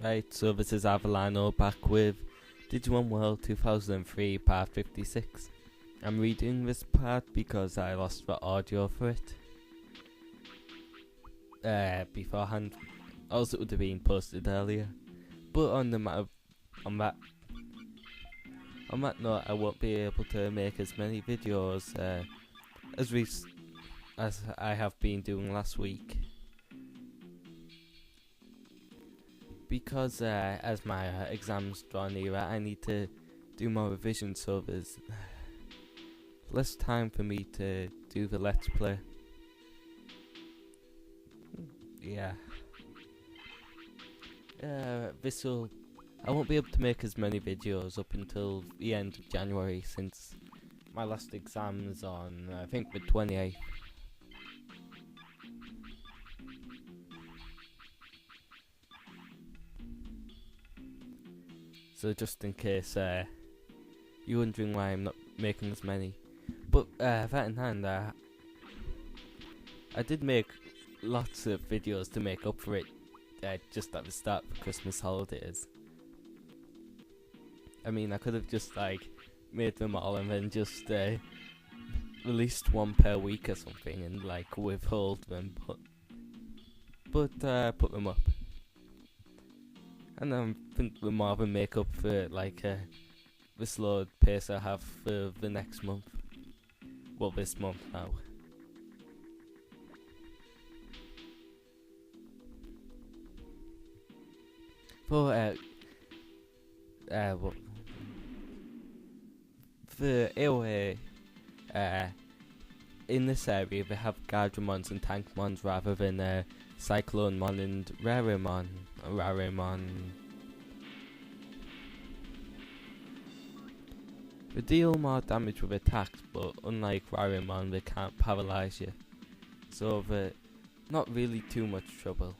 Right, so this is Avalano back with Digimon World 2003 part 56. I'm redoing this part because I lost the audio for it beforehand. Also, it would have been posted earlier. But on that note, I won't be able to make as many videos as I have been doing last week. Because as my exams draw nearer, I need to do more revision, so there's less time for me to do the Let's Play. Yeah. I won't be able to make as many videos up until the end of January, since my last exam's on, I think, the 28th. So just in case you're wondering why I'm not making as many. But that in hand, I did make lots of videos to make up for it just at the start of Christmas holidays. I mean, I could have just made them all and then just released one per week or something and withhold them, but put them up. And I think we're more than make up for the slow pace I have for the next month. Well, this month now. For AOA, in this area they have Gardramons and Tankmons rather than Cyclonemon and Rarimon. They deal more damage with attacks, but unlike Rarimon, they can't paralyze you, so they're not really too much trouble.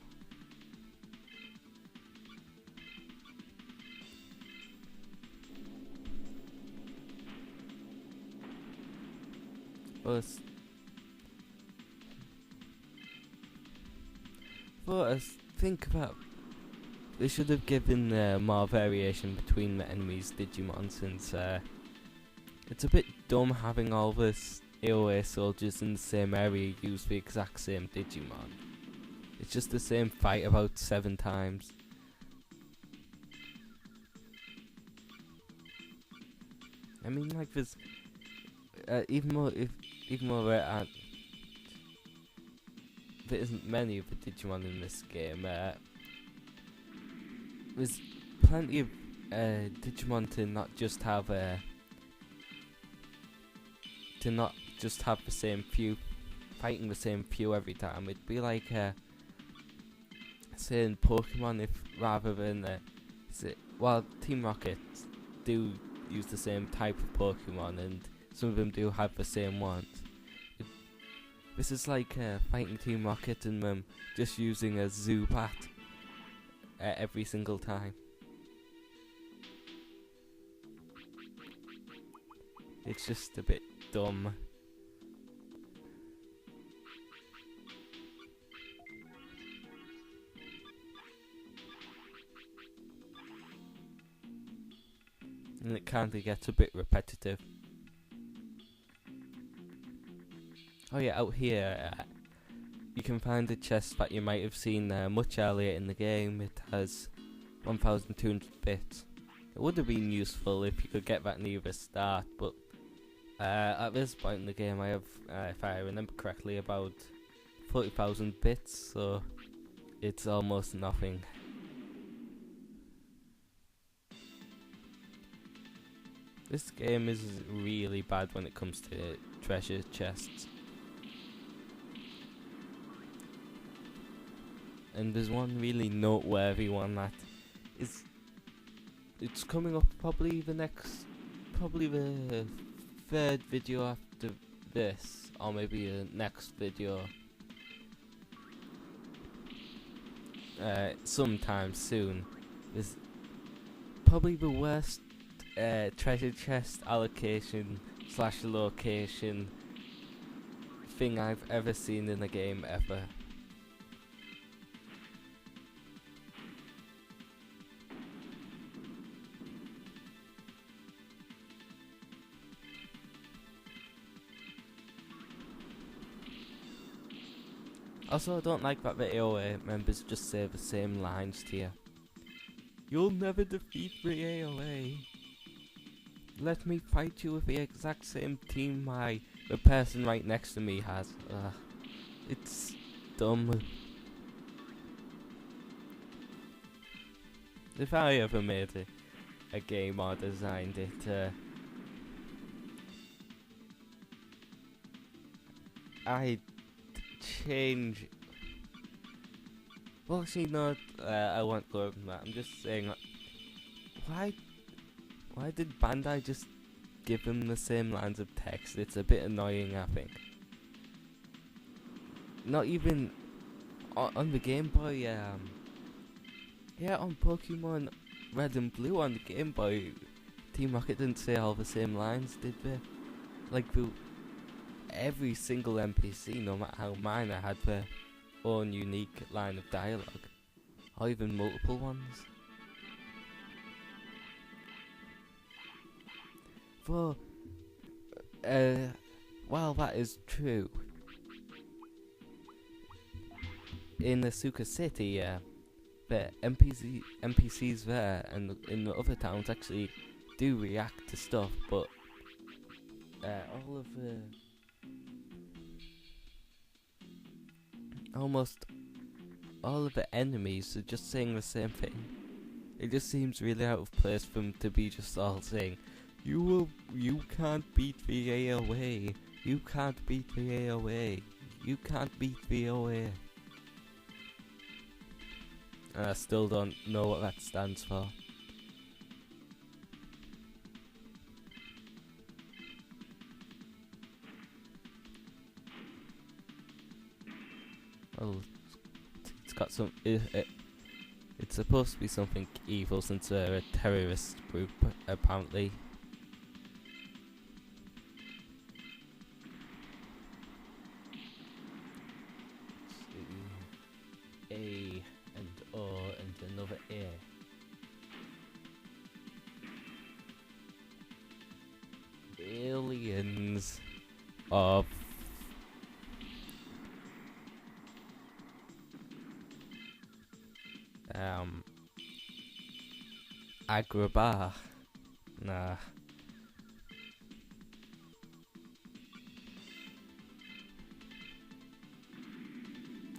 But I think that they should have given more variation between the enemies Digimon, since it's a bit dumb having all this AOA soldiers in the same area use the exact same Digimon. It's just the same fight about 7 times. I mean, there's even more there isn't many of the Digimon in this game. There's plenty of Digimon to not just have the same few, fighting the same few every time. It'd be like say in Pokemon, if rather than Team Rocket do use the same type of Pokemon, and some of them do have the same ones. This is like fighting Team Rocket and them just using a Zubat every single time. It's just a bit dumb. And it kinda gets a bit repetitive. Oh yeah, out here you can find a chest that you might have seen much earlier in the game. It has 1,200 bits. It would have been useful if you could get that near the start, but at this point in the game I have, if I remember correctly, about 40,000 bits, so it's almost nothing. This game is really bad when it comes to treasure chests. And there's one really noteworthy one that it's coming up probably the third video after this, or maybe the next video sometime soon. Is probably the worst treasure chest allocation / location thing I've ever seen in a game ever. Also, I don't like that the AoE members just say the same lines to you. You'll never defeat the AoE. Let me fight you with the exact same team the person right next to me has. It's dumb. If I ever made a game or designed it, I'd change. Well, actually, no, I won't go over that. I'm just saying, why did Bandai just give him the same lines of text? It's a bit annoying, I think. Not even on the Game Boy, on Pokemon Red and Blue on the Game Boy, Team Rocket didn't say all the same lines, did they? Like, every single NPC, no matter how minor, had their own unique line of dialogue, or even multiple ones. Though, while that is true, in Asuka City, the NPCs there and in the other towns actually do react to stuff, but almost all of the enemies are just saying the same thing. It just seems really out of place for them to be just all saying, You can't beat the AoE. You can't beat the AoE. You can't beat the AoE. And I still don't know what that stands for. Well, it's got some. It's supposed to be something evil since they're a terrorist group, apparently. A and O and another A. Aliens of Agrabah. Nah.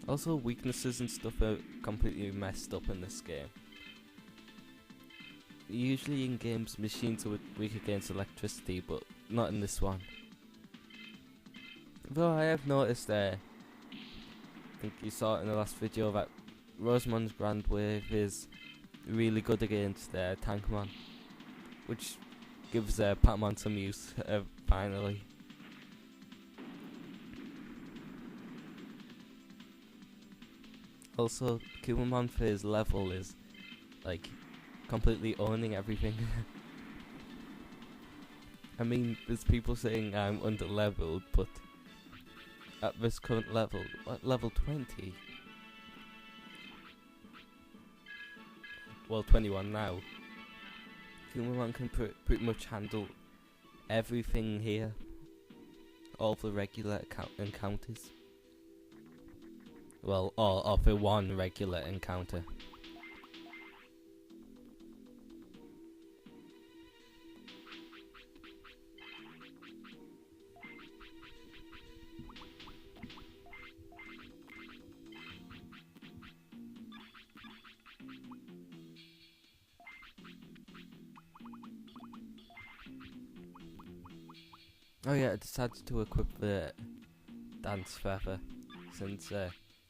Also, weaknesses and stuff are completely messed up in this game. Usually in games, machines are weak against electricity, but not in this one. Though I have noticed I think you saw it in the last video, that Rosamund's Grand Wave is really good against Tankmon, which gives Patamon some use, finally. Also, Kumamon for his level is, like, completely owning everything. I mean, there's people saying I'm under-leveled, but at this current level, level 20? Well, 21 now. Kumamon can pretty much handle everything here. All the regular encounters. Well, or for one regular encounter. Oh yeah, I decided to equip the Dance Feather, since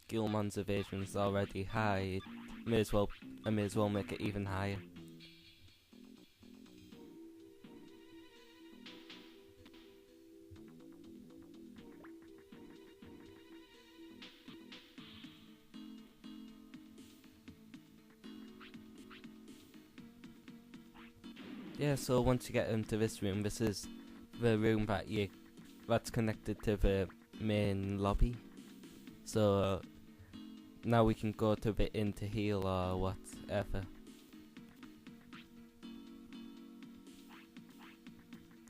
Gilmon's evasion is already high. I may as well make it even higher. Yeah, so once you get into this room, this is the room that's connected to the main lobby. So now we can go to the inn to heal or whatever.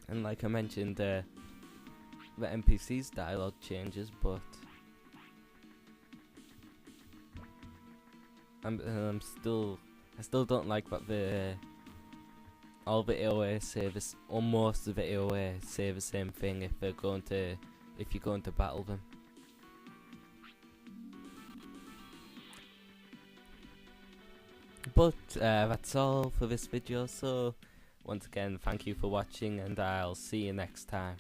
And like I mentioned, the NPC's dialogue changes, but I still don't like that all the AOA say this, or most of the AOA say the same thing if you're going to battle them. But that's all for this video, so once again thank you for watching and I'll see you next time.